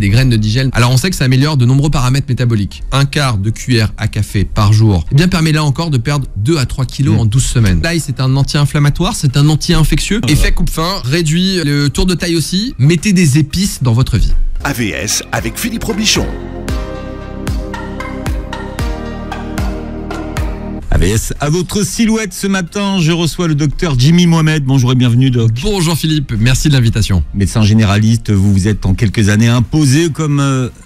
des graines de digel. Alors on sait que ça améliore de nombreux paramètres métaboliques. Un quart de cuillère à café par jour, eh bien permet là encore de perdre 2 à 3 kilos en 12 semaines. L'ail, c'est un anti-inflammatoire, c'est un anti-infectieux. Effet coupe-faim, réduit le tour de taille aussi. Mettez des épices dans votre vie. AVS avec Philippe Robichon. AVS à votre silhouette ce matin, je reçois le docteur Jimmy Mohamed. Bonjour et bienvenue Doc. Bonjour Philippe, merci de l'invitation. Médecin généraliste, vous vous êtes en quelques années imposé comme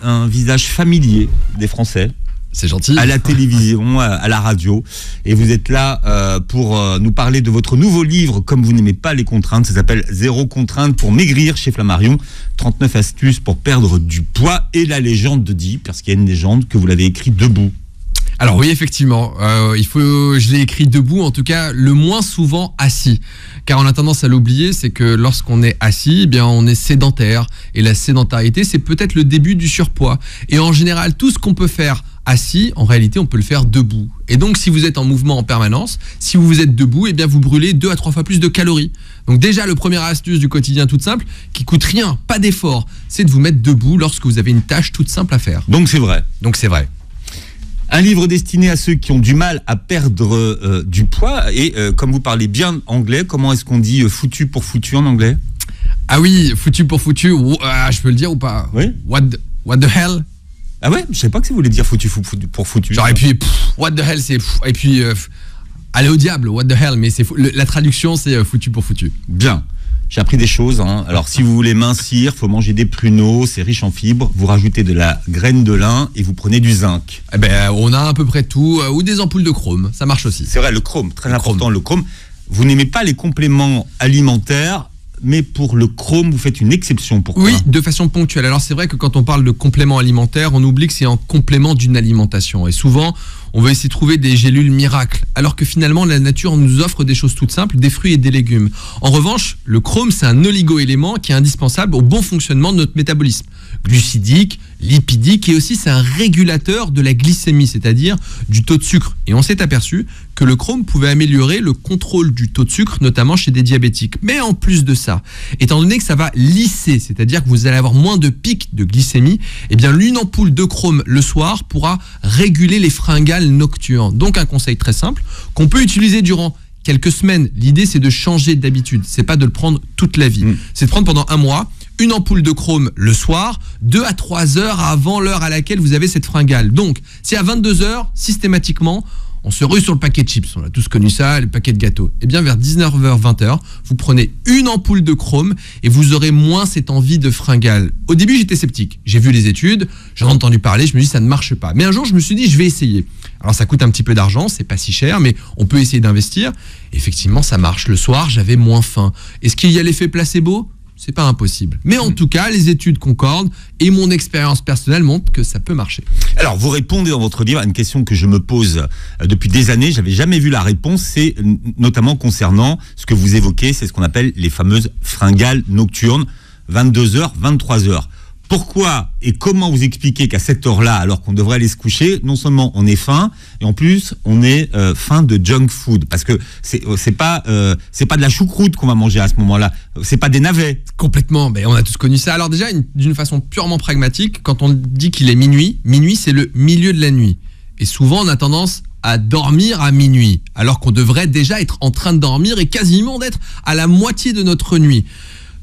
un visage familier des Français. C'est gentil. À la télévision, à la radio. Et vous êtes là pour nous parler de votre nouveau livre, Comme vous n'aimez pas les contraintes. Ça s'appelle Zéro contrainte pour maigrir chez Flammarion. 39 astuces pour perdre du poids. Et la légende dit, parce qu'il y a une légende, que vous l'avez écrit debout. Alors oui, effectivement, je l'ai écrit debout, en tout cas le moins souvent assis. Car on a tendance à l'oublier, c'est que lorsqu'on est assis, eh bien on est sédentaire. Et la sédentarité, c'est peut-être le début du surpoids. Et en général, tout ce qu'on peut faire assis, en réalité, on peut le faire debout. Et donc, si vous êtes en mouvement en permanence, si vous êtes debout, eh bien vous brûlez 2 à 3 fois plus de calories. Donc déjà, le premier astuce du quotidien toute simple, qui coûte rien, pas d'effort, c'est de vous mettre debout lorsque vous avez une tâche toute simple à faire. Donc c'est vrai. Donc c'est vrai. Un livre destiné à ceux qui ont du mal à perdre du poids. Et comme vous parlez bien anglais, comment est-ce qu'on dit foutu pour foutu en anglais? Ah oui, foutu pour foutu, je peux le dire ou pas? Oui. What the hell? Ah ouais, je sais pas que ça voulait dire foutu pour foutu. Genre, et puis, what the hell, c'est... Et puis, allez au diable, what the hell, mais la traduction, c'est foutu pour foutu. Bien. J'ai appris des choses. Hein. Alors, si vous voulez mincir, faut manger des pruneaux, c'est riche en fibres. Vous rajoutez de la graine de lin et vous prenez du zinc. Eh ben, on a à peu près tout, ou des ampoules de chrome, ça marche aussi. C'est vrai, le chrome, très important, le chrome. Vous n'aimez pas les compléments alimentaires, mais pour le chrome, vous faites une exception. Pourquoi? Oui, de façon ponctuelle. Alors c'est vrai que quand on parle de compléments alimentaires, on oublie que c'est en complément d'une alimentation. Et souvent, on veut essayer de trouver des gélules miracles, alors que finalement, la nature nous offre des choses toutes simples, des fruits et des légumes. En revanche, le chrome, c'est un oligo-élément qui est indispensable au bon fonctionnement de notre métabolisme. Glucidique, lipidique, et aussi c'est un régulateur de la glycémie, c'est-à-dire du taux de sucre. Et on s'est aperçu que le chrome pouvait améliorer le contrôle du taux de sucre, notamment chez des diabétiques. Mais en plus de ça, étant donné que ça va lisser, c'est-à-dire que vous allez avoir moins de pics de glycémie, eh bien une ampoule de chrome le soir pourra réguler les fringales nocturnes. Donc un conseil très simple qu'on peut utiliser durant quelques semaines. L'idée, c'est de changer d'habitude. C'est pas de le prendre toute la vie. C'est de prendre pendant un mois une ampoule de chrome le soir, 2 à 3 heures avant l'heure à laquelle vous avez cette fringale. Donc, si à 22 heures, systématiquement, on se rue sur le paquet de chips, on a tous connu ça, le paquet de gâteaux. Et bien vers 19h, 20h, vous prenez une ampoule de chrome et vous aurez moins cette envie de fringale. Au début, j'étais sceptique. J'ai vu les études, j'en ai entendu parler, je me dis ça ne marche pas. Mais un jour, je me suis dit, je vais essayer. Alors ça coûte un petit peu d'argent, c'est pas si cher, mais on peut essayer d'investir. Effectivement, ça marche. Le soir, j'avais moins faim. Est-ce qu'il y a l'effet placebo ? C'est pas impossible. Mais en tout cas, les études concordent et mon expérience personnelle montre que ça peut marcher. Alors, vous répondez dans votre livre à une question que je me pose depuis des années. J'avais jamais vu la réponse. C'est notamment concernant ce que vous évoquez, c'est ce qu'on appelle les fameuses fringales nocturnes, 22h, 23h. Pourquoi et comment vous expliquez qu'à cette heure-là, alors qu'on devrait aller se coucher, non seulement on est faim, et en plus on est faim de junk food, parce que c'est pas de la choucroute qu'on va manger à ce moment-là, c'est pas des navets. Complètement, mais on a tous connu ça. Alors déjà, d'une façon purement pragmatique, quand on dit qu'il est minuit, c'est le milieu de la nuit. Et souvent on a tendance à dormir à minuit, alors qu'on devrait déjà être en train de dormir et quasiment d'être à la moitié de notre nuit.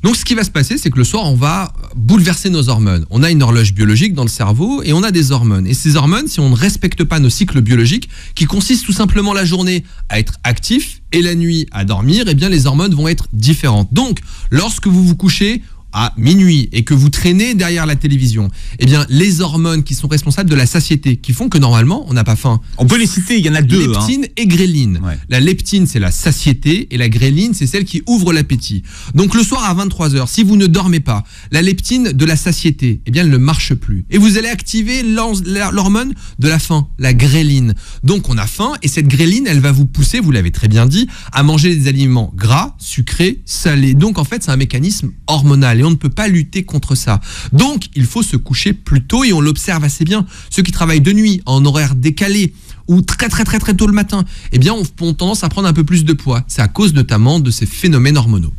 Donc ce qui va se passer, c'est que le soir, on va bouleverser nos hormones. On a une horloge biologique dans le cerveau et on a des hormones. Et ces hormones, si on ne respecte pas nos cycles biologiques, qui consistent tout simplement la journée à être actif et la nuit à dormir, eh bien les hormones vont être différentes. Donc, lorsque vous vous couchez à minuit et que vous traînez derrière la télévision, eh bien les hormones qui sont responsables de la satiété, qui font que normalement on n'a pas faim. On peut les citer, il y en a deux. Leptine et gréline. Ouais. La leptine, c'est la satiété et la gréline, c'est celle qui ouvre l'appétit. Donc le soir à 23h, si vous ne dormez pas, la leptine de la satiété, eh bien elle ne marche plus. Et vous allez activer l'hormone de la faim, la gréline. Donc on a faim et cette gréline, elle va vous pousser, vous l'avez très bien dit, à manger des aliments gras, sucrés, salés. Donc en fait, c'est un mécanisme hormonal. Et on ne peut pas lutter contre ça. Donc, il faut se coucher plus tôt et on l'observe assez bien. Ceux qui travaillent de nuit, en horaire décalé ou très tôt le matin, eh bien, ont tendance à prendre un peu plus de poids. C'est à cause notamment de ces phénomènes hormonaux.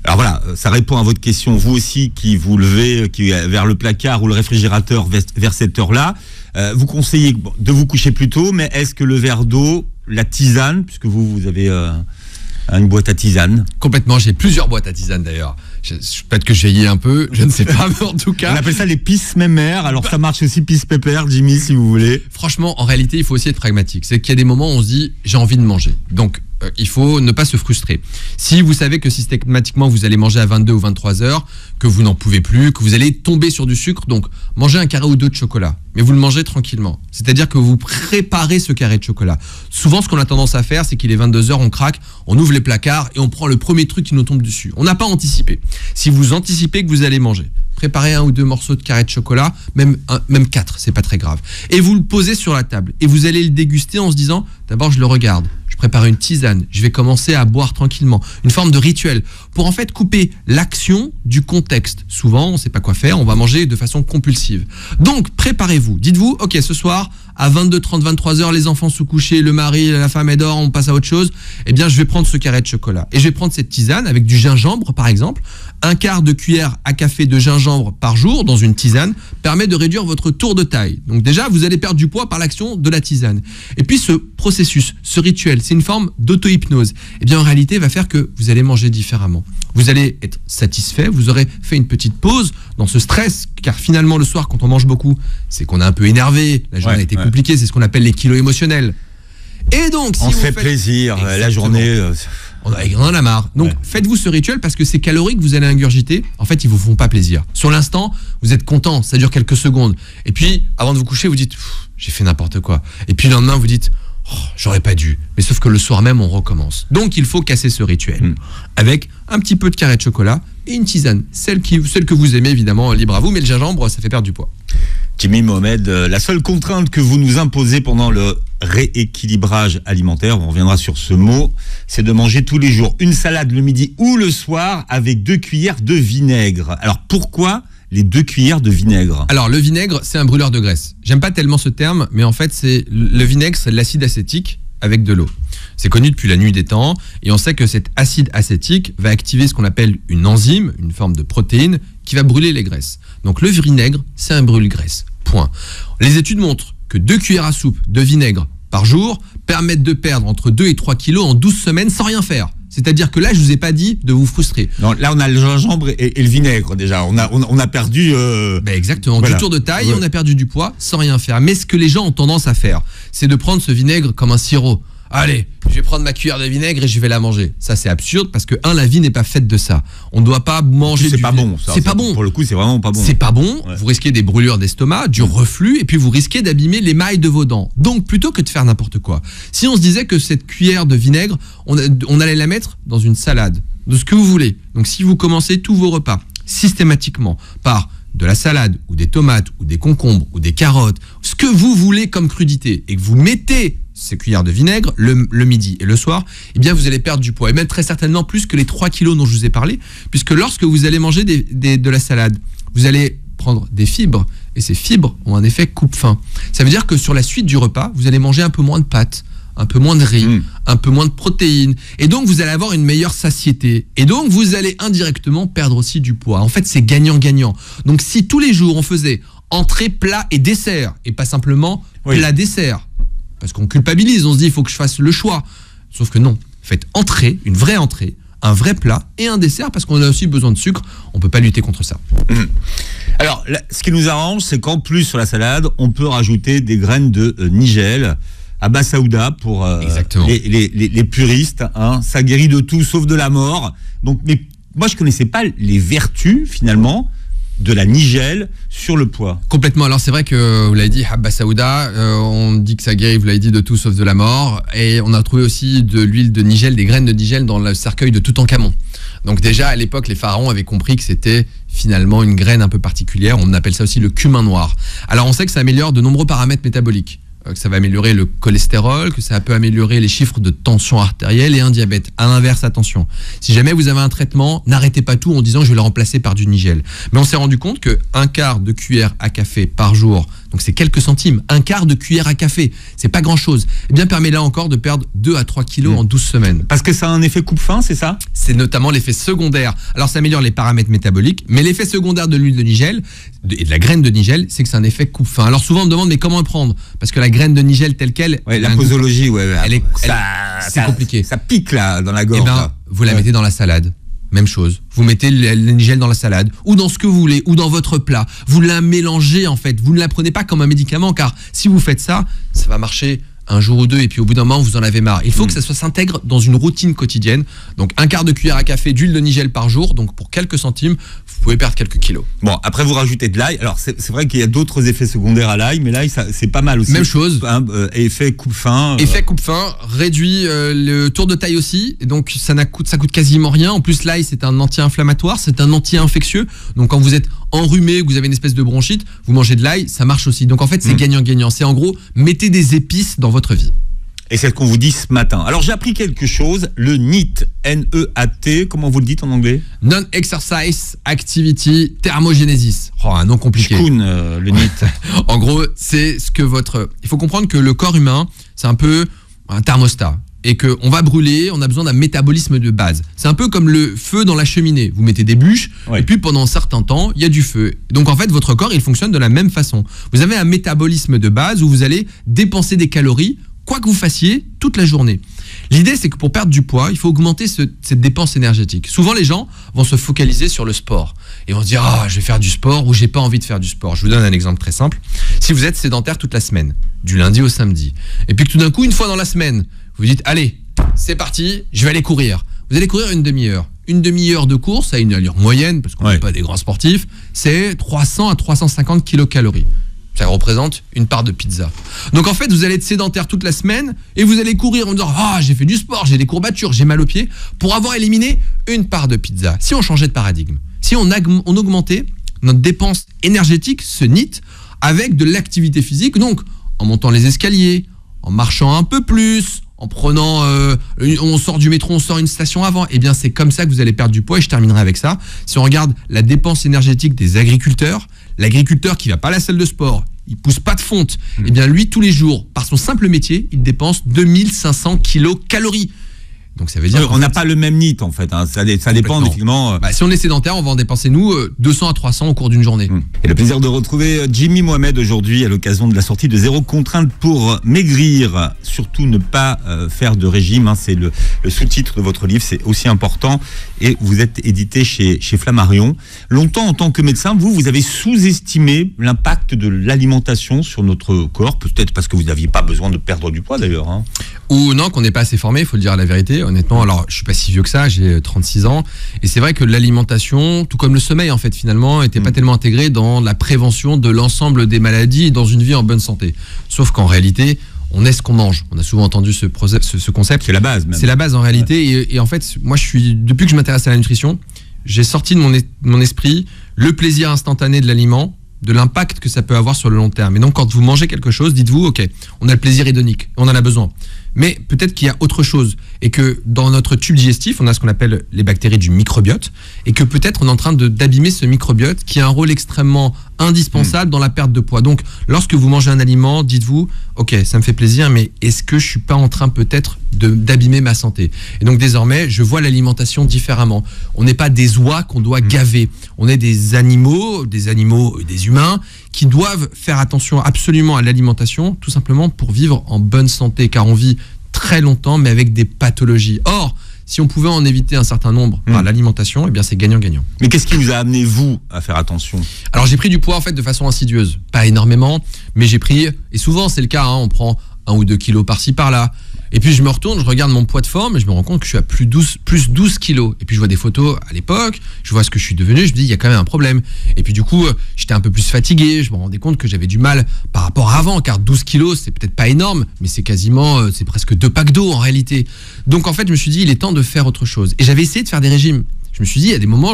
Alors voilà, ça répond à votre question. Vous aussi qui vous levez vers le placard ou le réfrigérateur vers cette heure-là, vous conseillez de vous coucher plus tôt, mais est-ce que le verre d'eau, la tisane, puisque vous avez une boîte à tisane? Complètement, j'ai plusieurs boîtes à tisane d'ailleurs. Peut-être que j'ai vieilli un peu, je ne sais pas, mais en tout cas... On appelle ça les pisse mémères, alors ça marche aussi pisse pépère, Jimmy, si vous voulez. Franchement, en réalité, il faut aussi être pragmatique. C'est qu'il y a des moments où on se dit, j'ai envie de manger. Donc, il faut ne pas se frustrer. Si vous savez que systématiquement, vous allez manger à 22 ou 23 heures, que vous n'en pouvez plus, que vous allez tomber sur du sucre, donc mangez un carré ou deux de chocolat. Mais vous le mangez tranquillement. C'est-à-dire que vous préparez ce carré de chocolat. Souvent, ce qu'on a tendance à faire, c'est qu'il est 22 heures, on craque, on ouvre les placards et on prend le premier truc qui nous tombe dessus. On n'a pas anticipé. Si vous anticipez que vous allez manger, préparez 1 ou 2 morceaux de carré de chocolat, même 4, c'est pas très grave. Et vous le posez sur la table. Et vous allez le déguster en se disant, d'abord je le regarde, je prépare une tisane, je vais commencer à boire tranquillement. Une forme de rituel pour en fait couper l'action du contexte. Souvent, on ne sait pas quoi faire, on va manger de façon compulsive. Donc, préparez-vous. Dites-vous, ok, ce soir, à 22h30, 23h, les enfants sont couchés, le mari, la femme est dehors, on passe à autre chose. Eh bien, je vais prendre ce carré de chocolat. Et je vais prendre cette tisane avec du gingembre, par exemple. 1/4 de cuillère à café de gingembre par jour dans une tisane permet de réduire votre tour de taille. Donc déjà, vous allez perdre du poids par l'action de la tisane. Et puis ce processus, ce rituel, c'est une forme d'auto-hypnose. Eh bien, en réalité, va faire que vous allez manger différemment. Vous allez être satisfait, vous aurez fait une petite pause dans ce stress, car finalement, le soir, quand on mange beaucoup, c'est qu'on est un peu énervé, la journée a été compliquée, c'est ce qu'on appelle les kilos émotionnels. Et donc, si on vous se fait faites... plaisir, Exactement. la journée... On en a marre. Donc, faites-vous ce rituel parce que ces calories que vous allez ingurgiter, en fait, ils vous font pas plaisir. Sur l'instant, vous êtes content, ça dure quelques secondes. Et puis, avant de vous coucher, vous dites, j'ai fait n'importe quoi. Et puis, le lendemain, vous dites, j'aurais pas dû. Mais sauf que le soir même, on recommence. Donc, il faut casser ce rituel avec un petit peu de carré de chocolat et une tisane. Celle que vous aimez, évidemment, libre à vous, mais le gingembre, ça fait perdre du poids. Jimmy Mohamed, la seule contrainte que vous nous imposez pendant le rééquilibrage alimentaire, on reviendra sur ce mot, c'est de manger tous les jours une salade le midi ou le soir avec 2 cuillères de vinaigre. Alors pourquoi les 2 cuillères de vinaigre? Alors le vinaigre, c'est un brûleur de graisse. J'aime pas tellement ce terme, mais en fait, le vinaigre, c'est de l'acide acétique avec de l'eau. C'est connu depuis la nuit des temps et on sait que cet acide acétique va activer ce qu'on appelle une enzyme, une forme de protéine qui va brûler les graisses. Donc le vinaigre, c'est un brûle-graisse. Point. Les études montrent que 2 cuillères à soupe de vinaigre par jour permettent de perdre entre 2 et 3 kilos en 12 semaines sans rien faire. C'est-à-dire que là, je vous ai pas dit de vous frustrer. Non, là, on a le gingembre et le vinaigre déjà. On a perdu... exactement, voilà. Du tour de taille, et on a perdu du poids sans rien faire. Mais ce que les gens ont tendance à faire, c'est de prendre ce vinaigre comme un sirop. Allez, je vais prendre ma cuillère de vinaigre et je vais la manger. Ça, c'est absurde parce que, la vie n'est pas faite de ça. On ne doit pas manger c'est pas bon, ça. C'est pas bon. Pour le coup, c'est vraiment pas bon. C'est pas bon. Ouais. Vous risquez des brûlures d'estomac, du reflux, et puis vous risquez d'abîmer l'émail de vos dents. Donc, plutôt que de faire n'importe quoi, si on se disait que cette cuillère de vinaigre, on allait la mettre dans une salade, de ce que vous voulez. Donc, si vous commencez tous vos repas systématiquement par de la salade, ou des tomates, ou des concombres, ou des carottes, ce que vous voulez comme crudité, et que vous mettez ces cuillères de vinaigre le midi et le soir, eh bien vous allez perdre du poids, et même très certainement plus que les 3 kilos dont je vous ai parlé, puisque lorsque vous allez manger de la salade, vous allez prendre des fibres, et ces fibres ont un effet coupe-faim. Ça veut dire que sur la suite du repas, vous allez manger un peu moins de pâtes, un peu moins de riz, un peu moins de protéines, et donc vous allez avoir une meilleure satiété, et donc vous allez indirectement perdre aussi du poids. En fait, c'est gagnant-gagnant. Donc si tous les jours on faisait entrée, plat et dessert, et pas simplement plat-dessert, parce qu'on culpabilise, on se dit il faut que je fasse le choix, sauf que non, faites entrée, une vraie entrée, un vrai plat et un dessert, parce qu'on a aussi besoin de sucre, on ne peut pas lutter contre ça. Alors, là, ce qui nous arrange, c'est qu'en plus sur la salade, on peut rajouter des graines de nigel, Abba Saouda pour les puristes, hein. Ça guérit de tout sauf de la mort. Donc, mais moi je connaissais pas les vertus finalement de la nigel sur le poids. Complètement. Alors c'est vrai que vous l'avez dit, Abba Saouda, on dit que ça guérit, vous l'avez dit, de tout sauf de la mort. Et on a trouvé aussi de l'huile de nigel, des graines de nigel dans le cercueil de Toutankhamon. Donc déjà à l'époque, les pharaons avaient compris que c'était finalement une graine un peu particulière. On appelle ça aussi le cumin noir. Alors on sait que ça améliore de nombreux paramètres métaboliques. Que ça va améliorer le cholestérol, que ça peut améliorer les chiffres de tension artérielle et un diabète. À l'inverse, attention. Si jamais vous avez un traitement, n'arrêtez pas tout en disant je vais le remplacer par du nigel. Mais on s'est rendu compte que 1/4 de cuillère à café par jour Donc c'est quelques centimes, un quart de cuillère à café. C'est pas grand-chose. Eh bien, permet là encore de perdre 2 à 3 kilos en 12 semaines. Parce que ça a un effet coupe-faim, c'est ça? C'est notamment l'effet secondaire. Alors ça améliore les paramètres métaboliques, mais l'effet secondaire de l'huile de nigel et de la graine de nigel, c'est que c'est un effet coupe-faim. Alors souvent on me demande mais comment le prendre? Parce que la graine de nigel telle qu'elle, la posologie, c'est compliqué. Ça pique là dans la gorge. Eh ben, vous la mettez dans la salade. Même chose. Vous mettez le nigel dans la salade ou dans ce que vous voulez ou dans votre plat. Vous la mélangez en fait. Vous ne la prenez pas comme un médicament car si vous faites ça, ça va marcher un jour ou deux et puis au bout d'un moment vous en avez marre. Il faut que ça s'intègre dans une routine quotidienne. Donc un quart de cuillère à café d'huile de nigel par jour. Donc pour quelques centimes, vous pouvez perdre quelques kilos. Bon, après vous rajoutez de l'ail. Alors c'est vrai qu'il y a d'autres effets secondaires à l'ail, mais l'ail c'est pas mal aussi. Même chose. Effet coupe-faim. Effet coupe-faim, réduit le tour de taille aussi. Et donc ça coûte quasiment rien. En plus l'ail c'est un anti-inflammatoire, c'est un anti-infectieux. Donc quand vous êtes enrhumé, que vous avez une espèce de bronchite, vous mangez de l'ail, ça marche aussi. Donc en fait c'est gagnant-gagnant. C'est en gros, mettez des épices dans votre vie. Et c'est ce qu'on vous dit ce matin. Alors j'ai appris quelque chose, le NEAT, N-E-A-T, comment vous le dites en anglais? Non-Exercise Activity Thermogenesis. Oh, un nom compliqué. Le NEAT. En gros, c'est ce que il faut comprendre que le corps humain, c'est un peu un thermostat. Et qu'on va brûler, on a besoin d'un métabolisme de base. C'est un peu comme le feu dans la cheminée. Vous mettez des bûches, et puis pendant un certain temps, il y a du feu. Donc en fait, votre corps, il fonctionne de la même façon. Vous avez un métabolisme de base où vous allez dépenser des calories, quoi que vous fassiez, toute la journée. L'idée, c'est que pour perdre du poids, il faut augmenter cette dépense énergétique. Souvent, les gens vont se focaliser sur le sport. Et vont se dire, je vais faire du sport ou j'ai pas envie de faire du sport. Je vous donne un exemple très simple. Si vous êtes sédentaire toute la semaine, du lundi au samedi, et puis que tout d'un coup, une fois dans la semaine, vous dites, allez, c'est parti, je vais aller courir. Vous allez courir une demi-heure. Une demi-heure de course à une allure moyenne, parce qu'on n'est pas des grands sportifs, c'est 300 à 350 kilocalories. Ça représente une part de pizza. Donc en fait, vous allez être sédentaire toute la semaine et vous allez courir en disant « j'ai fait du sport, j'ai des courbatures, j'ai mal aux pieds » pour avoir éliminé une part de pizza. Si on changeait de paradigme, si on augmentait notre dépense énergétique, ce NEAT, avec de l'activité physique, donc en montant les escaliers, en marchant un peu plus, en prenant, on sort du métro, on sort une station avant, eh bien c'est comme ça que vous allez perdre du poids et je terminerai avec ça. Si on regarde la dépense énergétique des agriculteurs, l'agriculteur qui va pas à la salle de sport, il pousse pas de fonte, eh bien lui tous les jours, par son simple métier, il dépense 2500 kilocalories. Donc ça veut dire on n'a pas le même NEAT en fait, hein. Ça dépend effectivement. Si on est sédentaire, on va en dépenser nous 200 à 300 au cours d'une journée. Et le plaisir de retrouver Jimmy Mohamed aujourd'hui à l'occasion de la sortie de Zéro contrainte pour maigrir. Surtout ne pas faire de régime, hein. C'est le sous-titre de votre livre, c'est aussi important. Et vous êtes édité chez Flammarion. Longtemps en tant que médecin, vous avez sous-estimé l'impact de l'alimentation sur notre corps, peut-être parce que vous n'aviez pas besoin de perdre du poids d'ailleurs, hein. Ou non, qu'on n'est pas assez formé, il faut le dire à la vérité. Honnêtement, alors je suis pas si vieux que ça, j'ai 36 ans. Et c'est vrai que l'alimentation, tout comme le sommeil en fait finalement, n'était pas tellement intégré dans la prévention de l'ensemble des maladies et dans une vie en bonne santé. Sauf qu'en réalité, on est ce qu'on mange. On a souvent entendu ce concept. C'est la base même. C'est la base en réalité. Et en fait, moi depuis que je m'intéresse à la nutrition, j'ai sorti de mon esprit le plaisir instantané de l'aliment, de l'impact que ça peut avoir sur le long terme. Et donc quand vous mangez quelque chose, dites-vous, ok, on a le plaisir hédonique, on en a besoin. Mais peut-être qu'il y a autre chose et que dans notre tube digestif, on a ce qu'on appelle les bactéries du microbiote et que peut-être on est en train d'abîmer ce microbiote qui a un rôle extrêmement indispensable dans la perte de poids. Donc, lorsque vous mangez un aliment, dites-vous, ok, ça me fait plaisir, mais est-ce que je suis pas en train peut-être d'abîmer ma santé? Et donc désormais, je vois l'alimentation différemment. On n'est pas des oies qu'on doit gaver. On est des animaux, des humains qui doivent faire attention absolument à l'alimentation, tout simplement pour vivre en bonne santé, car on vit très longtemps, mais avec des pathologies. Or, si on pouvait en éviter un certain nombre par l'alimentation, eh bien c'est gagnant-gagnant. Mais qu'est-ce qui vous a amené, vous, à faire attention? Alors j'ai pris du poids en fait de façon insidieuse. Pas énormément, mais j'ai pris, et souvent c'est le cas, hein, on prend 1 ou 2 kilos par-ci par-là. Et puis je me retourne, je regarde mon poids de forme et je me rends compte que je suis à plus 12 kilos. Et puis je vois des photos à l'époque, je vois ce que je suis devenu, je me dis il y a quand même un problème. Et puis du coup, j'étais un peu plus fatigué, je me rendais compte que j'avais du mal par rapport à avant, car 12 kilos c'est peut-être pas énorme, mais c'est quasiment, c'est presque 2 packs d'eau en réalité. Donc en fait je me suis dit il est temps de faire autre chose. Et j'avais essayé de faire des régimes. Je me suis dit, il y a des moments,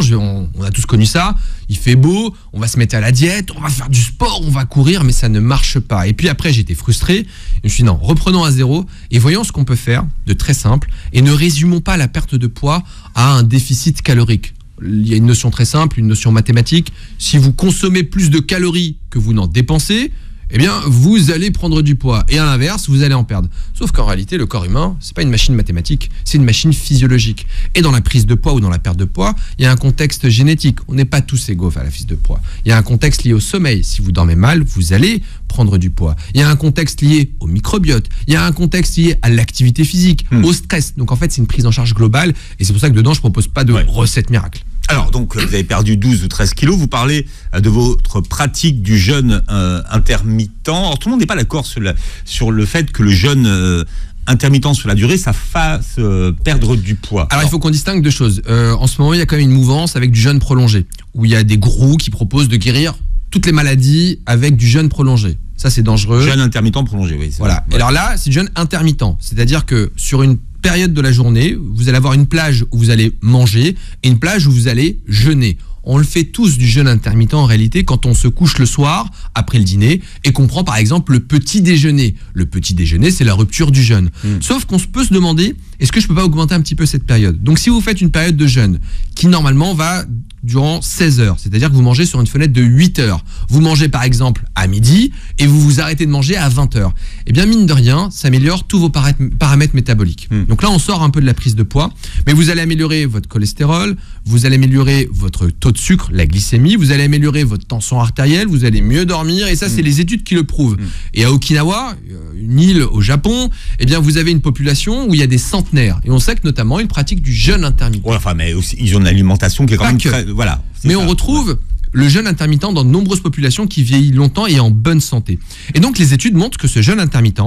on a tous connu ça, il fait beau, on va se mettre à la diète, on va faire du sport, on va courir, mais ça ne marche pas. Et puis après, j'étais frustré, et je me suis dit, non, reprenons à zéro, et voyons ce qu'on peut faire de très simple, et ne résumons pas la perte de poids à un déficit calorique. Il y a une notion très simple, une notion mathématique, si vous consommez plus de calories que vous n'en dépensez, eh bien, vous allez prendre du poids. Et à l'inverse, vous allez en perdre. Sauf qu'en réalité, le corps humain, c'est pas une machine mathématique, c'est une machine physiologique. Et dans la prise de poids ou dans la perte de poids, il y a un contexte génétique. On n'est pas tous égaux à la prise de poids. Il y a un contexte lié au sommeil. Si vous dormez mal, vous allez prendre du poids. Il y a un contexte lié au microbiote. Il y a un contexte lié à l'activité physique, au stress. Donc en fait, c'est une prise en charge globale. Et c'est pour ça que dedans, je propose pas de recette miracle. Alors, donc, vous avez perdu 12 ou 13 kilos. Vous parlez de votre pratique du jeûne intermittent. Alors, tout le monde n'est pas d'accord sur le fait que le jeûne intermittent sur la durée, ça fasse perdre du poids. Alors, il faut qu'on distingue deux choses. En ce moment, il y a quand même une mouvance avec du jeûne prolongé, où il y a des gourous qui proposent de guérir toutes les maladies avec du jeûne prolongé. Ça, c'est dangereux. Jeûne intermittent prolongé, oui. Voilà. Et alors là, c'est du jeûne intermittent. C'est-à-dire que sur une période de la journée, vous allez avoir une plage où vous allez manger et une plage où vous allez jeûner. On le fait tous du jeûne intermittent en réalité quand on se couche le soir après le dîner et qu'on prend par exemple le petit déjeuner. Le petit déjeuner, c'est la rupture du jeûne. Sauf qu'on peut se demander, est-ce que je peux pas augmenter un petit peu cette période? Donc si vous faites une période de jeûne qui normalement va durant 16 heures, c'est-à-dire que vous mangez sur une fenêtre de 8 heures. Vous mangez par exemple à midi et vous vous arrêtez de manger à 20 heures. Eh bien mine de rien, ça améliore tous vos paramètres métaboliques. Donc là on sort un peu de la prise de poids, mais vous allez améliorer votre cholestérol, vous allez améliorer votre taux de sucre, la glycémie, vous allez améliorer votre tension artérielle, vous allez mieux dormir et ça c'est les études qui le prouvent. Et à Okinawa, une île au Japon, eh bien vous avez une population où il y a des centenaires et on sait que notamment ils pratiquent du jeûne intermittent. Ouais, enfin mais aussi, ils ont une alimentation qui est quand même très, voilà. Mais on retrouve le jeûne intermittent dans de nombreuses populations qui vieillissent longtemps et en bonne santé. Et donc les études montrent que ce jeûne intermittent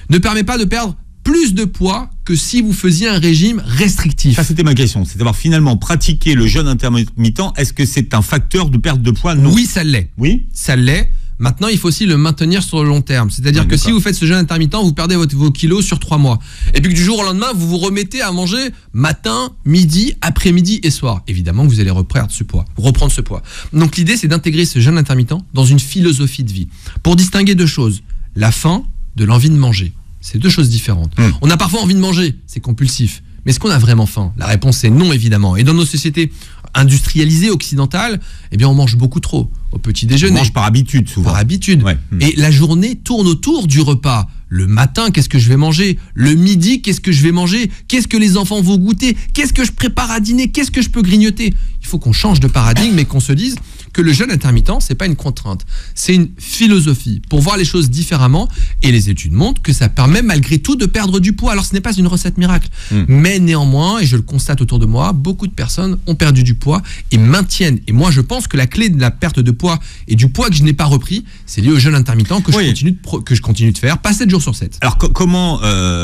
ne permet pas de perdre plus de poids que si vous faisiez un régime restrictif. Ça, c'était ma question. C'est d'avoir finalement pratiqué le jeûne intermittent. Est-ce que c'est un facteur de perte de poids? Non. Oui, ça l'est. Oui, ça l'est. Maintenant, il faut aussi le maintenir sur le long terme. C'est-à-dire que si vous faites ce jeûne intermittent, vous perdez vos kilos sur 3 mois. Et puis que du jour au lendemain, vous vous remettez à manger matin, midi, après-midi et soir. Évidemment que vous allez reprendre ce poids. Donc l'idée, c'est d'intégrer ce jeûne intermittent dans une philosophie de vie. Pour distinguer deux choses. La faim de l'envie de manger. C'est deux choses différentes. On a parfois envie de manger, c'est compulsif. Mais est-ce qu'on a vraiment faim? La réponse est non, évidemment. Et dans nos sociétés industrialisées, occidentales, eh bien, on mange beaucoup trop au petit déjeuner. On mange par habitude, souvent. Par habitude. Ouais. Et la journée tourne autour du repas. Le matin, qu'est-ce que je vais manger? Le midi, qu'est-ce que je vais manger? Qu'est-ce que les enfants vont goûter? Qu'est-ce que je prépare à dîner? Qu'est-ce que je peux grignoter? Il faut qu'on change de paradigme et qu'on se dise que le jeûne intermittent, c'est pas une contrainte, c'est une philosophie pour voir les choses différemment. Et les études montrent que ça permet malgré tout de perdre du poids. Alors ce n'est pas une recette miracle, mais néanmoins, et je le constate autour de moi, beaucoup de personnes ont perdu du poids et maintiennent. Et moi, je pense que la clé de la perte de poids et du poids que je n'ai pas repris, c'est lié au jeûne intermittent que je continue de faire, pas 7 jours sur 7. Alors comment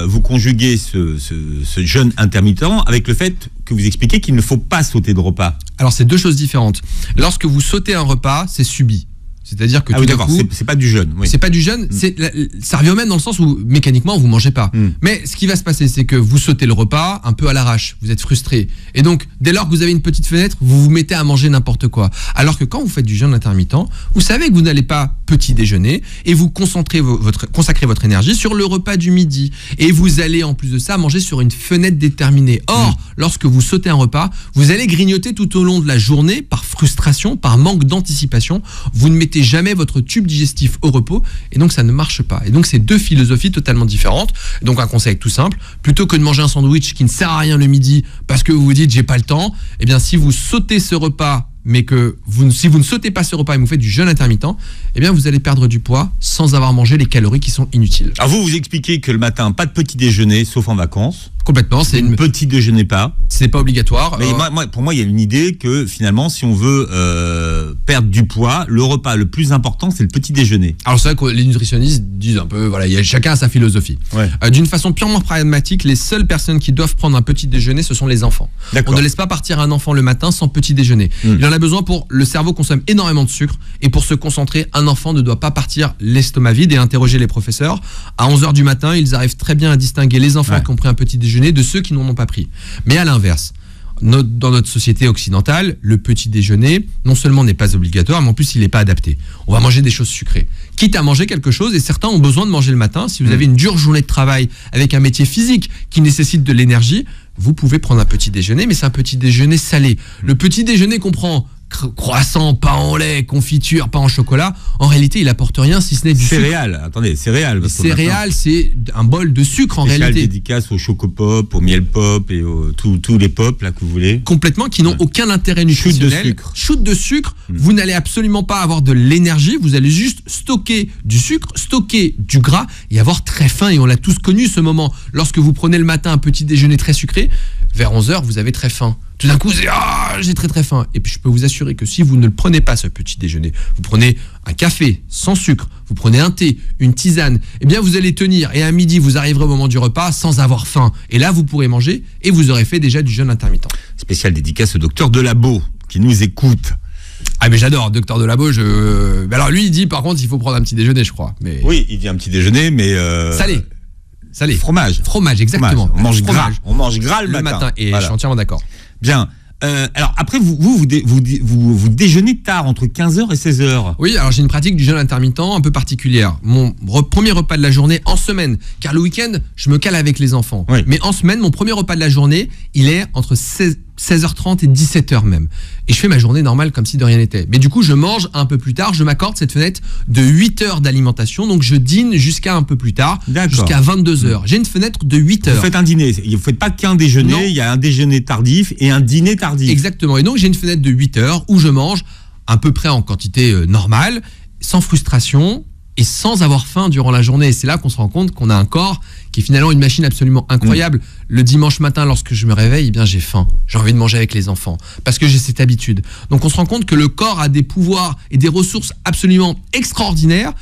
vous conjuguez ce jeûne intermittent avec le fait que vous expliquez qu'il ne faut pas sauter de repas? Alors c'est deux choses différentes. Lorsque vous sautez un repas, c'est subi. C'est-à-dire que tout d'un coup, c'est pas du jeûne. Oui. C'est pas du jeûne. Ça revient au même dans le sens où mécaniquement vous mangez pas. Mais ce qui va se passer, c'est que vous sautez le repas un peu à l'arrache. Vous êtes frustré. Et donc dès lors que vous avez une petite fenêtre, vous vous mettez à manger n'importe quoi. Alors que quand vous faites du jeûne intermittent, vous savez que vous n'allez pas petit déjeuner et vous consacrez votre énergie sur le repas du midi. Et vous allez en plus de ça manger sur une fenêtre déterminée. Or, lorsque vous sautez un repas, vous allez grignoter tout au long de la journée par frustration, par manque d'anticipation. Vous ne mettez jamais votre tube digestif au repos et donc ça ne marche pas. Et donc c'est deux philosophies totalement différentes. Donc un conseil tout simple, plutôt que de manger un sandwich qui ne sert à rien le midi parce que vous vous dites j'ai pas le temps, eh bien si vous sautez ce repas mais que si vous ne sautez pas ce repas et vous faites du jeûne intermittent, eh bien vous allez perdre du poids sans avoir mangé les calories qui sont inutiles. Alors vous expliquez que le matin, pas de petit déjeuner sauf en vacances. Complètement, c'est une petit déjeuner pas. C'est pas obligatoire. Mais pour moi, il y a une idée que finalement, si on veut perdre du poids, le repas le plus important, c'est le petit déjeuner. Alors c'est vrai que les nutritionnistes disent un peu, voilà, chacun a sa philosophie. Ouais. D'une façon purement pragmatique, les seules personnes qui doivent prendre un petit déjeuner, ce sont les enfants. On ne laisse pas partir un enfant le matin sans petit déjeuner. Il en a besoin pour le cerveau consomme énormément de sucre et pour se concentrer, un enfant ne doit pas partir l'estomac vide et interroger les professeurs. À 11h du matin, ils arrivent très bien à distinguer les enfants qui ont pris un petit déjeuner de ceux qui n'en ont pas pris. Mais à l'inverse, dans notre société occidentale, le petit déjeuner, non seulement n'est pas obligatoire, mais en plus il n'est pas adapté. On va manger des choses sucrées. Quitte à manger quelque chose, et certains ont besoin de manger le matin, si vous avez une dure journée de travail avec un métier physique qui nécessite de l'énergie, vous pouvez prendre un petit déjeuner, mais c'est un petit déjeuner salé. Le petit déjeuner comprend croissant, pain en lait, confiture, pain en chocolat, en réalité, il apporte rien si ce n'est du céréales. sucre. Attendez, céréales. Les céréales, c'est un bol de sucre en réalité. Dédicace au chocopop, au miel pop et tous les pop là que vous voulez. Complètement, qui n'ont aucun intérêt nutritionnel. Shoot de sucre. Vous n'allez absolument pas avoir de l'énergie. Vous allez juste stocker du sucre, stocker du gras et avoir très faim. Et on l'a tous connu ce moment. Lorsque vous prenez le matin un petit déjeuner très sucré, vers 11h, vous avez très faim. Tout d'un coup, j'ai très très faim. Et puis je peux vous assurer que si vous ne le prenez pas, ce petit déjeuner, vous prenez un café sans sucre, vous prenez un thé, une tisane, eh bien vous allez tenir. Et à midi, vous arriverez au moment du repas sans avoir faim. Et là, vous pourrez manger et vous aurez fait déjà du jeûne intermittent. Spécial dédicace au docteur Delabo qui nous écoute. Ah mais j'adore, docteur Delabo. Alors lui, il dit par contre, il faut prendre un petit déjeuner, je crois. Mais... Oui, il dit un petit déjeuner, mais... Salé. Fromage, exactement. Fromage. On mange gras le matin. Et voilà. Je suis entièrement d'accord. Bien. Alors après, vous déjeunez tard, entre 15h et 16h. Oui, alors j'ai une pratique du jeûne intermittent un peu particulière. Mon premier repas de la journée en semaine, car le week-end, je me cale avec les enfants. Oui. Mais en semaine, mon premier repas de la journée, il est entre 16h30 et 17h même. Et je fais ma journée normale comme si de rien n'était. Mais du coup, je mange un peu plus tard. Je m'accorde cette fenêtre de 8 heures d'alimentation. Donc, je dîne jusqu'à un peu plus tard, jusqu'à 22h. J'ai une fenêtre de 8 heures. Vous faites un dîner. Vous ne faites pas qu'un déjeuner. Non. Il y a un déjeuner tardif et un dîner tardif. Exactement. Et donc, j'ai une fenêtre de 8 heures où je mange à peu près en quantité normale, sans frustration et sans avoir faim durant la journée. Et c'est là qu'on se rend compte qu'on a un corps qui est finalement une machine absolument incroyable. Le dimanche matin, lorsque je me réveille, eh bien j'ai faim. J'ai envie de manger avec les enfants parce que j'ai cette habitude. Donc on se rend compte que le corps a des pouvoirs et des ressources absolument extraordinaires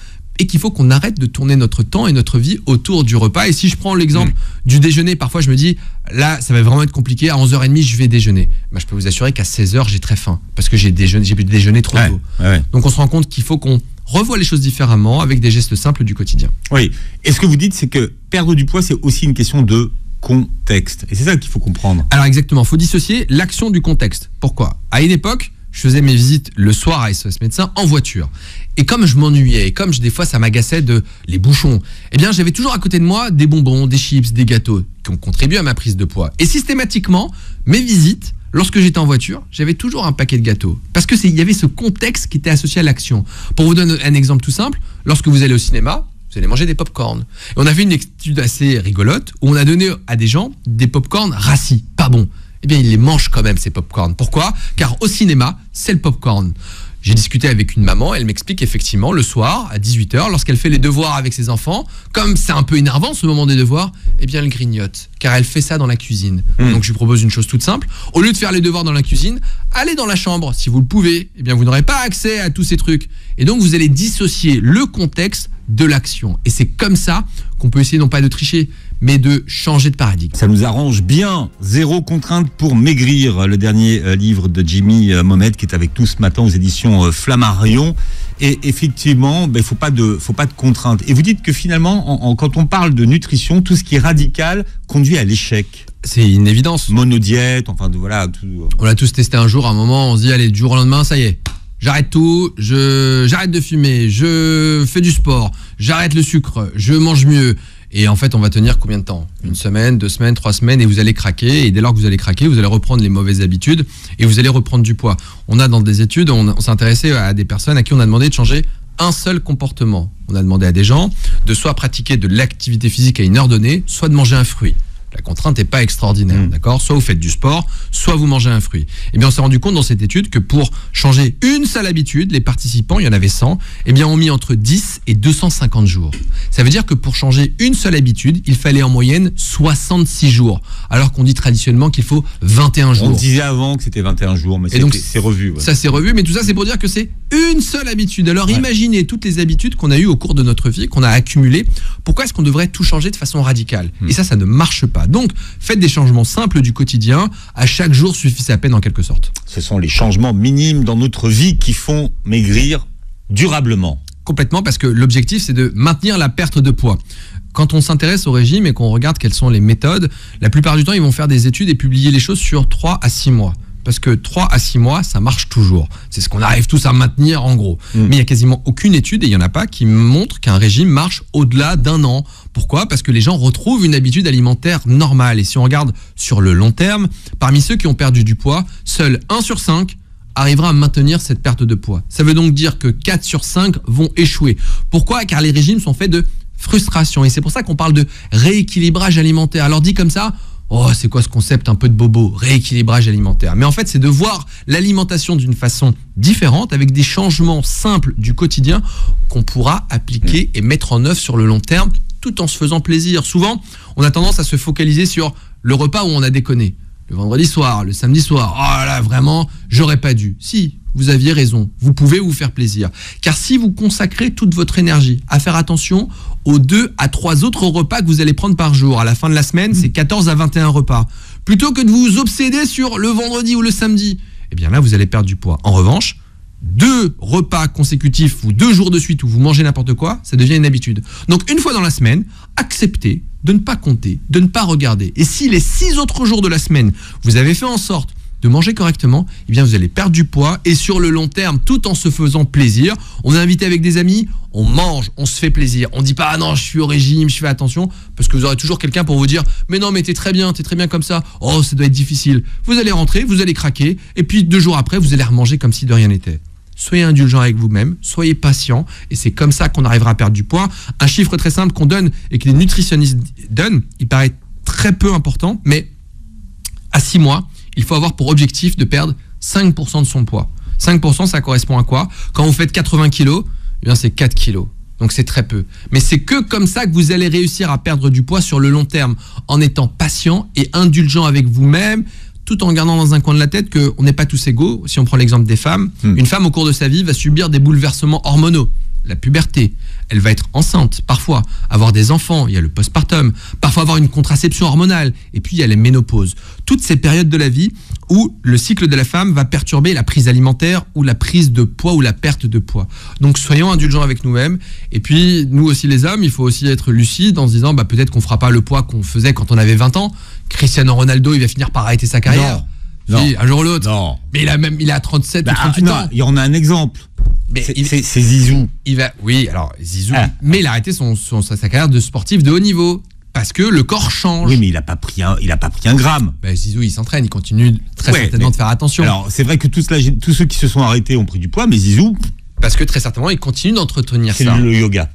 et qu'il faut qu'on arrête de tourner notre temps et notre vie autour du repas. Et si je prends l'exemple du déjeuner, parfois je me dis, là, ça va vraiment être compliqué, à 11h30, je vais déjeuner. Je peux vous assurer qu'à 16h, j'ai très faim parce que j'ai pu déjeuner trop tôt. Ouais. Donc on se rend compte qu'il faut qu'on revoie les choses différemment avec des gestes simples du quotidien. Oui. Et ce que vous dites, c'est que perdre du poids, c'est aussi une question de contexte. Et c'est ça qu'il faut comprendre. Alors exactement, il faut dissocier l'action du contexte. Pourquoi ? À une époque, je faisais mes visites le soir à SOS Médecins en voiture. Et comme je m'ennuyais, et comme des fois ça m'agaçait les bouchons, eh bien j'avais toujours à côté de moi des bonbons, des chips, des gâteaux qui ont contribué à ma prise de poids. Et systématiquement, mes visites, lorsque j'étais en voiture, j'avais toujours un paquet de gâteaux. Parce qu'il y avait ce contexte qui était associé à l'action. Pour vous donner un exemple tout simple, lorsque vous allez au cinéma, vous allez manger des pop-corn. Et on a fait une étude assez rigolote où on a donné à des gens des pop-corn rassis, pas bons. Eh bien, ils les mangent quand même, ces pop-corn. Pourquoi ? Car au cinéma, c'est le pop-corn. J'ai discuté avec une maman, elle m'explique effectivement le soir à 18h, lorsqu'elle fait les devoirs avec ses enfants, comme c'est un peu énervant ce moment des devoirs, eh bien elle grignote, car elle fait ça dans la cuisine. Donc je lui propose une chose toute simple, au lieu de faire les devoirs dans la cuisine, allez dans la chambre, si vous le pouvez, eh bien vous n'aurez pas accès à tous ces trucs. Et donc vous allez dissocier le contexte de l'action. Et c'est comme ça qu'on peut essayer non pas de tricher, mais de changer de paradigme. Ça nous arrange bien. Zéro contrainte pour maigrir, le dernier livre de Jimmy Mohamed qui est avec nous ce matin aux éditions Flammarion. Et effectivement, il faut pas de contrainte. Et vous dites que finalement, quand on parle de nutrition, tout ce qui est radical conduit à l'échec. C'est une évidence. Monodiète, enfin voilà. Tout. On l'a tous testé un jour, à un moment, on se dit allez, du jour au lendemain, ça y est. J'arrête tout, j'arrête de fumer, je fais du sport, j'arrête le sucre, je mange mieux. Et en fait, on va tenir combien de temps ? 1 semaine, 2 semaines, 3 semaines, et vous allez craquer. Et dès lors que vous allez craquer, vous allez reprendre les mauvaises habitudes et vous allez reprendre du poids. On a dans des études, on s'est intéressé à des personnes à qui on a demandé de changer un seul comportement. On a demandé à des gens de soit pratiquer de l'activité physique à une heure donnée, soit de manger un fruit. La contrainte n'est pas extraordinaire, d'accord ? Soit vous faites du sport, soit vous mangez un fruit. Eh bien, on s'est rendu compte dans cette étude que pour changer une seule habitude, les participants, il y en avait 100, eh bien, ont mis entre 10 et 250 jours. Ça veut dire que pour changer une seule habitude, il fallait en moyenne 66 jours, alors qu'on dit traditionnellement qu'il faut 21 jours. On disait avant que c'était 21 jours, mais c'est revu. Ouais. Ça s'est revu, mais tout ça, c'est pour dire que c'est une seule habitude. Alors, imaginez toutes les habitudes qu'on a eues au cours de notre vie, qu'on a accumulées. Pourquoi est-ce qu'on devrait tout changer de façon radicale ? Et ça ne marche pas. Donc, faites des changements simples du quotidien. À chaque jour suffit sa peine en quelque sorte. Ce sont les changements minimes dans notre vie qui font maigrir durablement. Complètement, parce que l'objectif, c'est de maintenir la perte de poids. Quand on s'intéresse au régime et qu'on regarde quelles sont les méthodes, la plupart du temps, ils vont faire des études et publier les choses sur 3 à 6 mois. Parce que 3 à 6 mois, ça marche toujours. C'est ce qu'on arrive tous à maintenir en gros. Mais il n'y a quasiment aucune étude, et il n'y en a pas, qui montre qu'un régime marche au-delà d'1 an. Pourquoi ? Parce que les gens retrouvent une habitude alimentaire normale. Et si on regarde sur le long terme, parmi ceux qui ont perdu du poids, seul 1 sur 5 arrivera à maintenir cette perte de poids. Ça veut donc dire que 4 sur 5 vont échouer. Pourquoi ? Car les régimes sont faits de frustration. Et c'est pour ça qu'on parle de rééquilibrage alimentaire. Alors dit comme ça, oh, c'est quoi ce concept un peu de bobo, rééquilibrage alimentaire? Mais en fait, c'est de voir l'alimentation d'une façon différente, avec des changements simples du quotidien qu'on pourra appliquer et mettre en œuvre sur le long terme, tout en se faisant plaisir. Souvent, on a tendance à se focaliser sur le repas où on a déconné. Le vendredi soir, le samedi soir, oh là, vraiment, j'aurais pas dû. Si, vous aviez raison, vous pouvez vous faire plaisir. Car si vous consacrez toute votre énergie à faire attention aux 2 à 3 autres repas que vous allez prendre par jour, à la fin de la semaine, c'est 14 à 21 repas, plutôt que de vous obséder sur le vendredi ou le samedi, eh bien là, vous allez perdre du poids. En revanche, 2 repas consécutifs ou 2 jours de suite où vous mangez n'importe quoi, ça devient une habitude. Donc une fois dans la semaine, acceptez de ne pas compter, de ne pas regarder. Et si les 6 autres jours de la semaine, vous avez fait en sorte de manger correctement, eh bien vous allez perdre du poids et sur le long terme, tout en se faisant plaisir. On est invité avec des amis, on mange, on se fait plaisir. On dit pas, ah non, je suis au régime, je fais attention, parce que vous aurez toujours quelqu'un pour vous dire, mais non, mais t'es très bien comme ça. Oh, ça doit être difficile. Vous allez rentrer, vous allez craquer, et puis 2 jours après, vous allez remanger comme si de rien n'était. Soyez indulgent avec vous-même, soyez patient, et c'est comme ça qu'on arrivera à perdre du poids. Un chiffre très simple qu'on donne et que les nutritionnistes donnent, il paraît très peu important, mais à 6 mois, il faut avoir pour objectif de perdre 5% de son poids. 5%, ça correspond à quoi? Quand vous faites 80 kilos, eh bien c'est 4 kilos. Donc c'est très peu. Mais c'est que comme ça que vous allez réussir à perdre du poids sur le long terme, en étant patient et indulgent avec vous-même, tout en gardant dans un coin de la tête qu'on n'est pas tous égaux. Si on prend l'exemple des femmes, une femme au cours de sa vie va subir des bouleversements hormonaux. La puberté, elle va être enceinte, parfois avoir des enfants, il y a le postpartum, parfois avoir une contraception hormonale, et puis il y a les ménopauses. Toutes ces périodes de la vie où le cycle de la femme va perturber la prise alimentaire ou la prise de poids ou la perte de poids. Donc soyons indulgents avec nous-mêmes, et puis nous aussi les hommes, il faut aussi être lucide en se disant peut-être qu'on fera pas le poids qu'on faisait quand on avait 20 ans. Cristiano Ronaldo, il va finir par arrêter sa carrière. Non. Si, un jour ou l'autre. Non. Mais il a 37 ou 38 ans. Il y en a un exemple. Mais c'est Zizou. Oui, alors Zizou, mais il a arrêté sa carrière de sportif de haut niveau parce que le corps change. Oui, mais il a pas pris un gramme. Zizou, il s'entraîne, il continue très certainement de faire attention. Alors, c'est vrai que tous ceux qui se sont arrêtés ont pris du poids, mais Zizou, parce que très certainement, il continue d'entretenir ça. C'est le yoga.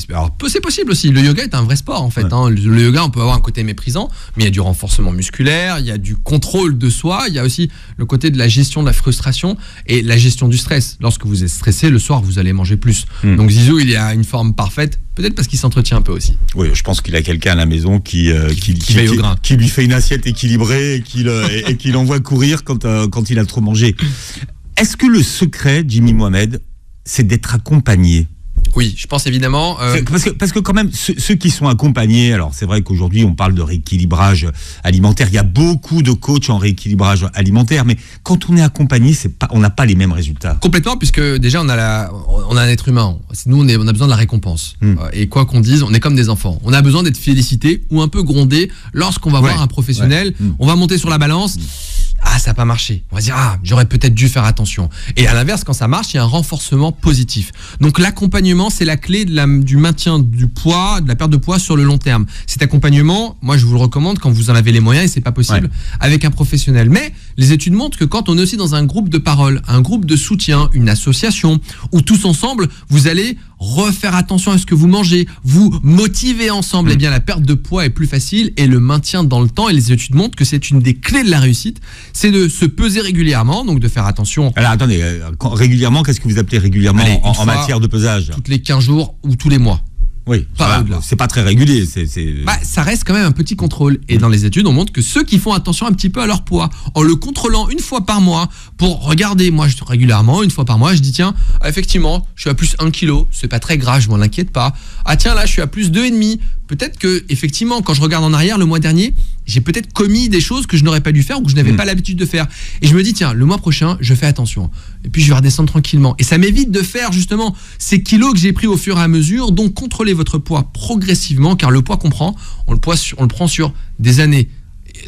Alors, c'est possible aussi. Le yoga est un vrai sport, en fait. Ouais. Le yoga, on peut avoir un côté méprisant, mais il y a du renforcement musculaire, il y a du contrôle de soi, il y a aussi le côté de la gestion de la frustration et la gestion du stress. Lorsque vous êtes stressé, le soir, vous allez manger plus. Donc Zizou, il a une forme parfaite, peut-être parce qu'il s'entretient un peu aussi. Oui, je pense qu'il a quelqu'un à la maison qui lui fait une assiette équilibrée et qui l'envoie courir quand il a trop mangé. Est-ce que le secret, Jimmy Mohamed, c'est d'être accompagné? Oui, je pense évidemment. Parce que quand même, ceux qui sont accompagnés, alors c'est vrai qu'aujourd'hui on parle de rééquilibrage alimentaire, il y a beaucoup de coachs en rééquilibrage alimentaire, mais quand on est accompagné, on n'a pas les mêmes résultats. Complètement, puisque déjà on a un être humain. Nous, on a besoin de la récompense. Et quoi qu'on dise, on est comme des enfants. On a besoin d'être félicité ou un peu grondé lorsqu'on va voir un professionnel. On va monter sur la balance. Ah, ça n'a pas marché. On va se dire, j'aurais peut-être dû faire attention. Et à l'inverse, quand ça marche, il y a un renforcement positif. Donc l'accompagnement, c'est la clé du maintien du poids, de la perte de poids sur le long terme. Cet accompagnement, moi je vous le recommande quand vous en avez les moyens, et c'est pas possible, avec un professionnel. Mais les études montrent que quand on est aussi dans un groupe de parole, un groupe de soutien, une association, où tous ensemble, vous allez refaire attention à ce que vous mangez, vous motiver ensemble, eh bien la perte de poids est plus facile et le maintien dans le temps. Et les études montrent que c'est une des clés de la réussite, c'est de se peser régulièrement, donc de faire attention. Alors attendez, régulièrement, qu'est-ce que vous appelez régulièrement en matière de pesage? Toutes les 15 jours ou tous les mois. Oui, c'est pas très régulier. Ça reste quand même un petit contrôle. Et dans les études, on montre que ceux qui font attention un petit peu à leur poids, en le contrôlant une fois par mois, pour regarder, moi régulièrement, une fois par mois, je dis tiens, effectivement, je suis à plus 1 kg, c'est pas très grave, je m'en inquiète pas. Ah tiens, là, je suis à plus 2,5. Peut-être que, effectivement, quand je regarde en arrière, le mois dernier, j'ai peut-être commis des choses que je n'aurais pas dû faire ou que je n'avais pas l'habitude de faire. Et je me dis, tiens, le mois prochain, je fais attention. Et puis, je vais redescendre tranquillement. Et ça m'évite de faire, justement, ces kilos que j'ai pris au fur et à mesure. Donc, contrôlez votre poids progressivement, car le poids qu'on prend, on le prend sur des années,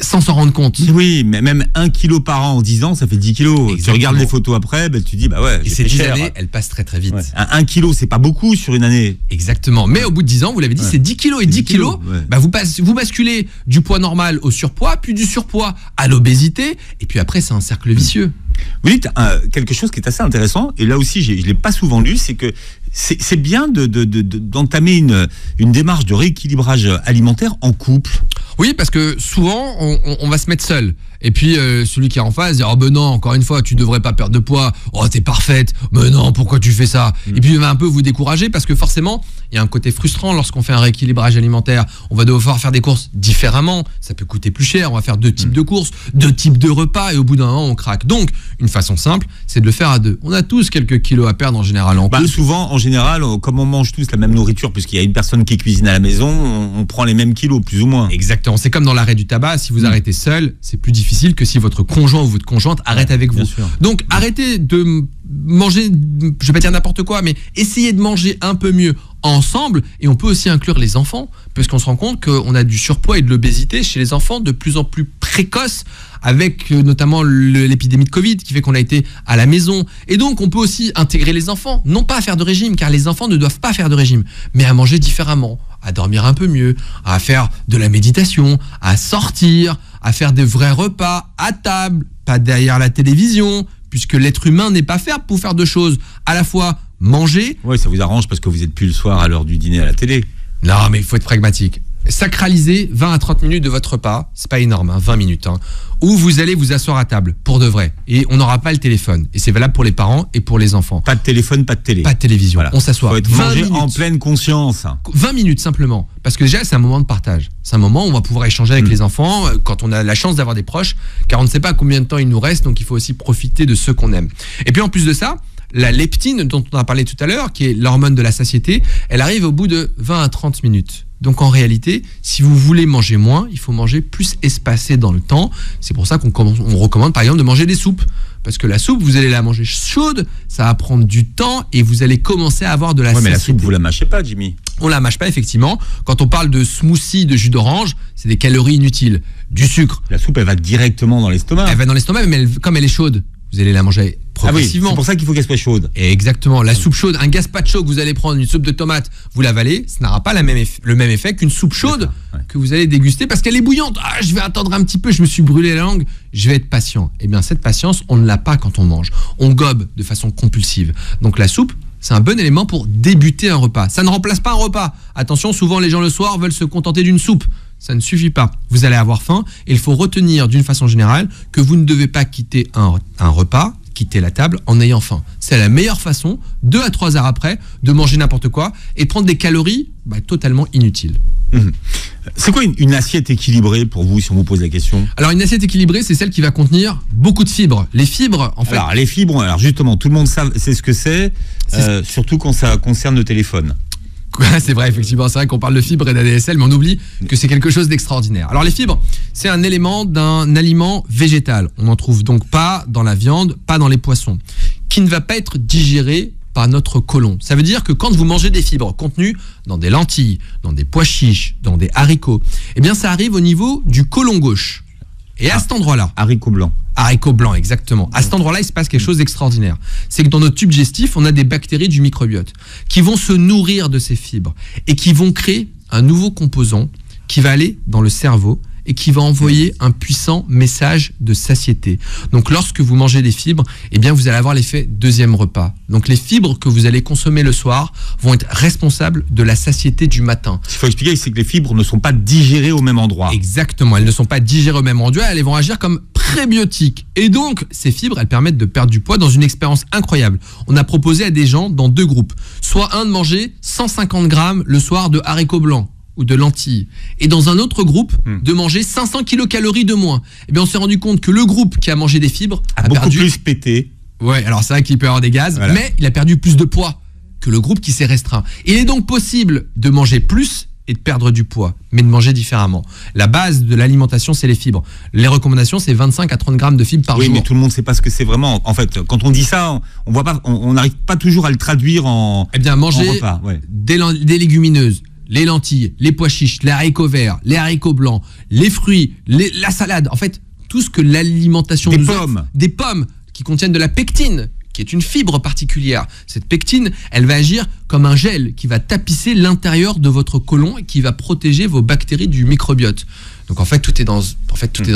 sans s'en rendre compte. Oui, mais même 1 kilo par an en 10 ans, ça fait 10 kilos. Exactement. Tu regardes les photos après, tu dis, et ces 10 années, elles passent très très vite. 1 kilo, c'est pas beaucoup sur une année. Exactement. Mais au bout de 10 ans, vous l'avez dit, c'est 10 kilos et 10 kilos. Vous basculez du poids normal au surpoids, puis du surpoids à l'obésité. Et puis après, c'est un cercle vicieux. Vous dites quelque chose qui est assez intéressant, et là aussi je ne l'ai pas souvent lu, c'est que c'est bien d'entamer une démarche de rééquilibrage alimentaire en couple. Oui, parce que souvent, on va se mettre seul. Et puis, celui qui est en face, dit « Oh ben non, encore une fois, tu devrais pas perdre de poids. Oh, t'es parfaite. Mais non, pourquoi tu fais ça ?» Et puis, il va un peu vous décourager parce que forcément, il y a un côté frustrant lorsqu'on fait un rééquilibrage alimentaire. On va devoir faire des courses différemment. Ça peut coûter plus cher. On va faire 2 types de courses, 2 types de repas et au bout d'un moment, on craque. Donc, une façon simple, c'est de le faire à 2. On a tous quelques kilos à perdre en général en couple. Souvent, en général, comme on mange tous la même nourriture, puisqu'il y a une personne qui cuisine à la maison, on prend les mêmes kilos, plus ou moins. Exactement. C'est comme dans l'arrêt du tabac. Si vous arrêtez seul, c'est plus difficile que si votre conjoint ou votre conjointe arrête avec vous. Donc, arrêtez de manger, je vais pas dire n'importe quoi, mais essayez de manger un peu mieux ensemble. Et on peut aussi inclure les enfants, puisqu'on se rend compte qu'on a du surpoids et de l'obésité chez les enfants de plus en plus précoces, avec notamment l'épidémie de Covid qui fait qu'on a été à la maison. Et donc, on peut aussi intégrer les enfants, non pas à faire de régime, car les enfants ne doivent pas faire de régime, mais à manger différemment, à dormir un peu mieux, à faire de la méditation, à sortir, à faire des vrais repas à table, pas derrière la télévision, puisque l'être humain n'est pas fait pour faire 2 choses, à la fois manger... Oui, ça vous arrange parce que vous êtes plus le soir à l'heure du dîner à la télé. Non, mais il faut être pragmatique. Sacraliser 20 à 30 minutes de votre repas, c'est pas énorme, 20 minutes, où vous allez vous asseoir à table, pour de vrai. Et on n'aura pas le téléphone. Et c'est valable pour les parents et pour les enfants. Pas de téléphone, pas de télé. Pas de télévision. Voilà. On s'assoit. Il faut être mangé en pleine conscience. 20 minutes simplement. Parce que déjà, c'est un moment de partage. C'est un moment où on va pouvoir échanger avec les enfants quand on a la chance d'avoir des proches, car on ne sait pas combien de temps il nous reste, donc il faut aussi profiter de ceux qu'on aime. Et puis en plus de ça, la leptine dont on a parlé tout à l'heure, qui est l'hormone de la satiété, elle arrive au bout de 20 à 30 minutes. Donc en réalité, si vous voulez manger moins, il faut manger plus espacé dans le temps. C'est pour ça qu'on recommande par exemple de manger des soupes. Parce que la soupe, vous allez la manger chaude, ça va prendre du temps et vous allez commencer à avoir de la satiété. Mais la soupe, vous la mâchez pas, Jimmy. On la mâche pas, effectivement. Quand on parle de smoothie, de jus d'orange, c'est des calories inutiles. Du sucre. La soupe, elle va directement dans l'estomac. Elle va dans l'estomac, mais comme elle est chaude, vous allez la manger progressivement. Ah oui, c'est pour ça qu'il faut qu'elle soit chaude. Et exactement. La soupe chaude, un gazpacho que vous allez prendre, une soupe de tomate, vous l'avalez, ça n'aura pas le même effet qu'une soupe chaude que vous allez déguster parce qu'elle est bouillante. Ah, je vais attendre un petit peu, je me suis brûlé la langue, je vais être patient. Eh bien, cette patience, on ne l'a pas quand on mange. On gobe de façon compulsive. Donc la soupe, c'est un bon élément pour débuter un repas. Ça ne remplace pas un repas. Attention, souvent les gens le soir veulent se contenter d'une soupe. Ça ne suffit pas. Vous allez avoir faim et il faut retenir d'une façon générale que vous ne devez pas quitter un repas, quitter la table en ayant faim. C'est la meilleure façon, 2 à 3 heures après, de manger n'importe quoi et de prendre des calories totalement inutiles. C'est quoi une assiette équilibrée pour vous, si on vous pose la question? Alors une assiette équilibrée, c'est celle qui va contenir beaucoup de fibres. Les fibres, en fait... Alors les fibres, justement, tout le monde sait ce que c'est, surtout quand ça concerne le téléphone. C'est vrai, effectivement, c'est vrai qu'on parle de fibres et d'ADSL, mais on oublie que c'est quelque chose d'extraordinaire. Alors les fibres, c'est un élément d'un aliment végétal. On n'en trouve donc pas dans la viande, pas dans les poissons, qui ne va pas être digéré par notre côlon. Ça veut dire que quand vous mangez des fibres contenues dans des lentilles, dans des pois chiches, dans des haricots, eh bien ça arrive au niveau du côlon gauche. Et à cet endroit-là... Haricots blancs. Haricots blancs, exactement. À cet endroit-là, il se passe quelque chose d'extraordinaire. C'est que dans notre tube digestif, on a des bactéries du microbiote qui vont se nourrir de ces fibres et qui vont créer un nouveau composant qui va aller dans le cerveau et qui va envoyer un puissant message de satiété. Donc lorsque vous mangez des fibres, eh bien vous allez avoir l'effet deuxième repas. Donc les fibres que vous allez consommer le soir vont être responsables de la satiété du matin. Ce qu'il faut expliquer, c'est que les fibres ne sont pas digérées au même endroit. Exactement, elles ne sont pas digérées au même endroit, elles vont agir comme prébiotiques. Et donc ces fibres, elles permettent de perdre du poids dans une expérience incroyable. On a proposé à des gens dans 2 groupes, soit un de manger 150 grammes le soir de haricots blancs ou de lentilles, et dans un autre groupe de manger 500 kilocalories de moins. Et bien on s'est rendu compte que le groupe qui a mangé des fibres a beaucoup perdu... plus pété. Ouais, alors c'est vrai qu'il peut y avoir des gaz, voilà. Mais il a perdu plus de poids que le groupe qui s'est restreint. Il est donc possible de manger plus et de perdre du poids, mais de manger différemment. La base de l'alimentation, c'est les fibres. Les recommandations, c'est 25 à 30 grammes de fibres par jour. Oui, mais tout le monde ne sait pas ce que c'est vraiment. En fait, quand on dit ça, on voit pas, on n'arrive pas toujours à le traduire en Eh bien, manger repas, des légumineuses, les lentilles, les pois chiches, les haricots verts, les haricots blancs, les fruits, la salade. En fait, tout ce que l'alimentation nous offre. Des pommes qui contiennent de la pectine, qui est une fibre particulière. Cette pectine, elle va agir comme un gel qui va tapisser l'intérieur de votre côlon et qui va protéger vos bactéries du microbiote. Donc en fait, tout est dans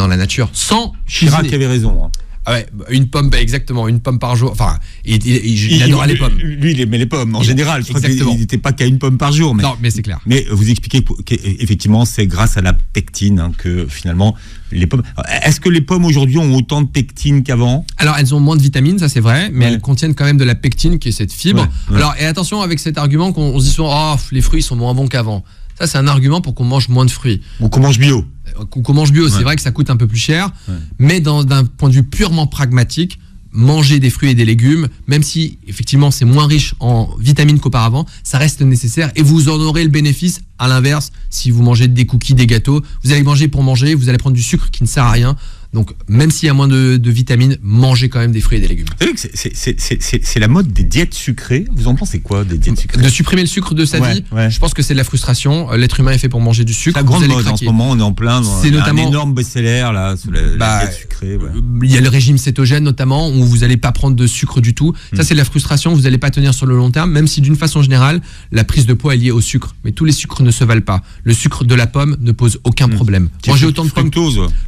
la nature. Sans Chirac avait raison. Ah ouais, une pomme, exactement, une pomme par jour. Enfin, il adorait les pommes. Lui, il aimait les pommes en général. Je crois qu'il n'était pas qu'à une pomme par jour. Non, mais c'est clair. Mais vous expliquez qu'effectivement, c'est grâce à la pectine que finalement les pommes. Est-ce que les pommes aujourd'hui ont autant de pectine qu'avant? Alors, elles ont moins de vitamines, ça c'est vrai, mais elles contiennent quand même de la pectine, qui est cette fibre. Ouais. Alors, et attention avec cet argument qu'on se dit souvent, les fruits sont moins bons qu'avant. Ça, c'est un argument pour qu'on mange moins de fruits. Ou qu'on mange bio. Qu'on mange bio, c'est vrai que ça coûte un peu plus cher, mais d'un point de vue purement pragmatique, manger des fruits et des légumes, même si effectivement c'est moins riche en vitamines qu'auparavant, ça reste nécessaire et vous en aurez le bénéfice. À l'inverse, si vous mangez des cookies, des gâteaux, vous allez manger pour manger, vous allez prendre du sucre qui ne sert à rien. Donc, même s'il y a moins de vitamines, mangez quand même des fruits et des légumes. C'est la mode des diètes sucrées. Vous en pensez quoi, des diètes sucrées? De supprimer le sucre de sa vie, je pense que c'est de la frustration. L'être humain est fait pour manger du sucre. La grande mode en ce moment, on est en plein dans notamment un énorme best-seller là, sur la diète sucrée. Il y a le régime cétogène notamment, où vous n'allez pas prendre de sucre du tout. Ça, c'est de la frustration. Vous n'allez pas tenir sur le long terme, même si d'une façon générale, la prise de poids est liée au sucre. Mais tous les sucres ne se valent pas. Le sucre de la pomme ne pose aucun problème. Manger autant de pommes.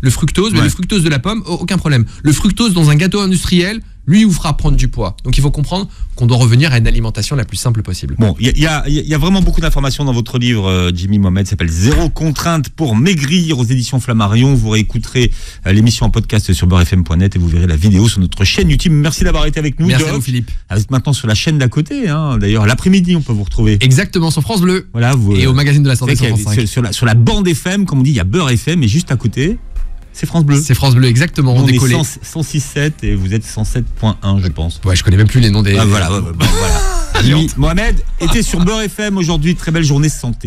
Le fructose, mais le fructose de la pomme, aucun problème. Le fructose dans un gâteau industriel, lui, vous fera prendre du poids. Donc il faut comprendre qu'on doit revenir à une alimentation la plus simple possible. Bon, il y a vraiment beaucoup d'informations dans votre livre, Jimmy Mohamed, s'appelle Zéro contrainte pour maigrir, aux éditions Flammarion. Vous réécouterez l'émission en podcast sur beurrefm.net et vous verrez la vidéo sur notre chaîne YouTube. Merci d'avoir été avec nous. Merci à vous, Philippe. Vous êtes maintenant sur la chaîne d'à côté, hein. D'ailleurs, l'après-midi, on peut vous retrouver. Exactement, sur France Bleu. Voilà, et au magazine de la santé sur France 5. Sur la bande FM, comme on dit, il y a Beurre FM et juste à côté, c'est France Bleu. C'est France Bleu, exactement. On est 106.7 et vous êtes 107.1, je pense. Ouais, je connais même plus les noms des... Voilà. Jimmy Mohamed était sur Beurre FM aujourd'hui. Très belle journée santé.